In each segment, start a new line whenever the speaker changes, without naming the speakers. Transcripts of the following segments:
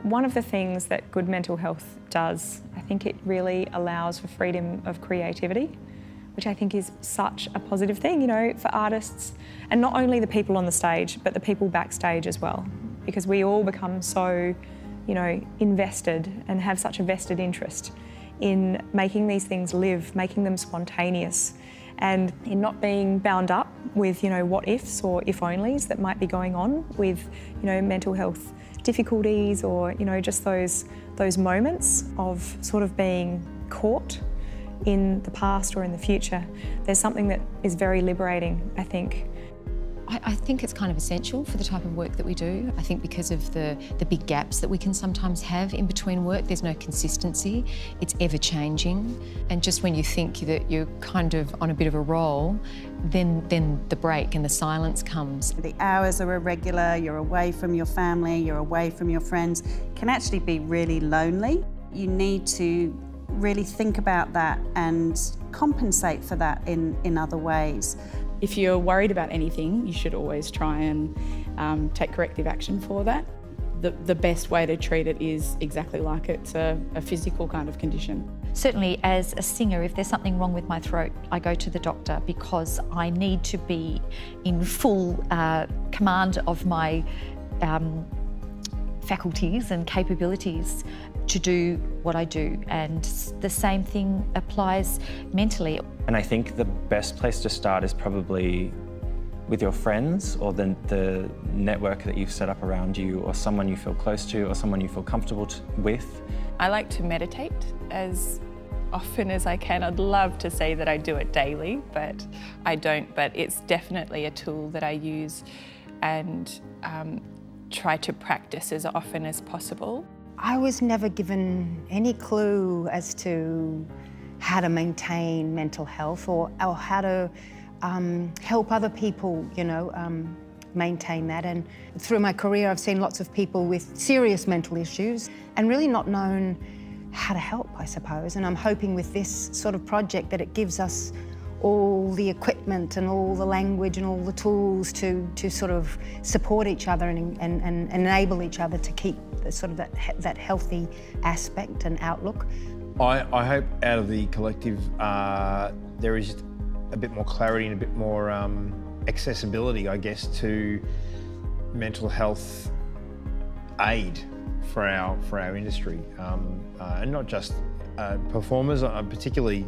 One of the things that good mental health does, I think it really allows for freedom of creativity, which I think is such a positive thing, you know, for artists, and not only the people on the stage, but the people backstage as well, because we all become so, you know, invested and have such a vested interest in making these things live, making them spontaneous, and in not being bound up with, you know, what ifs or if onlys that might be going on with, you know, mental health difficulties, or, you know, just those moments of sort of being caught in the past or in the future. There's something that is very liberating, I think.
I think it's kind of essential for the type of work that we do. I think because of the big gaps that we can sometimes have in between work, there's no consistency, it's ever changing. And just when you think that you're kind of on a bit of a roll, then the break and the silence comes.
The hours are irregular, you're away from your family, you're away from your friends. It can actually be really lonely. You need to really think about that and compensate for that in other ways.
If you're worried about anything, you should always try and take corrective action for that. The best way to treat it is exactly like it's a physical kind of condition.
Certainly as a singer, if there's something wrong with my throat, I go to the doctor because I need to be in full command of my faculties and capabilities to do what I do, and the same thing applies mentally.
And I think the best place to start is probably with your friends, or the network that you've set up around you, or someone you feel close to, or someone you feel comfortable with.
I like to meditate as often as I can. I'd love to say that I do it daily, but I don't. But it's definitely a tool that I use and try to practice as often as possible.
I was never given any clue as to how to maintain mental health or how to help other people, you know, maintain that. And through my career, I've seen lots of people with serious mental issues and really not known how to help, I suppose. And I'm hoping with this sort of project that it gives us all the equipment and all the language and all the tools to sort of support each other and enable each other to keep sort of that healthy aspect and outlook.
I hope out of the collective there is a bit more clarity and a bit more accessibility, I guess, to mental health aid for our industry, and not just performers, particularly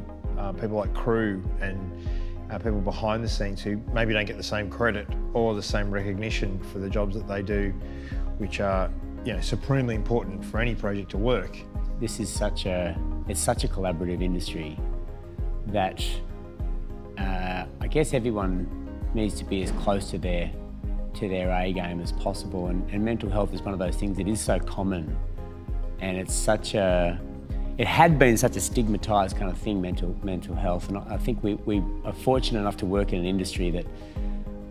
people like crew and people behind the scenes who maybe don't get the same credit or the same recognition for the jobs that they do, which are, you know, supremely important for any project to work.
This is such a collaborative industry that I guess everyone needs to be as close to their A game as possible, and mental health is one of those things that is so common, and it had been such a stigmatised kind of thing, mental health, and I think we are fortunate enough to work in an industry that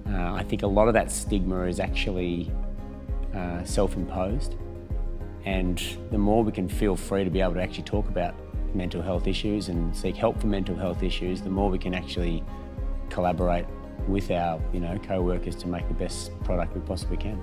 I think a lot of that stigma is actually self-imposed, and the more we can feel free to be able to actually talk about mental health issues and seek help for mental health issues, the more we can actually collaborate with our, you know, co-workers to make the best product we possibly can.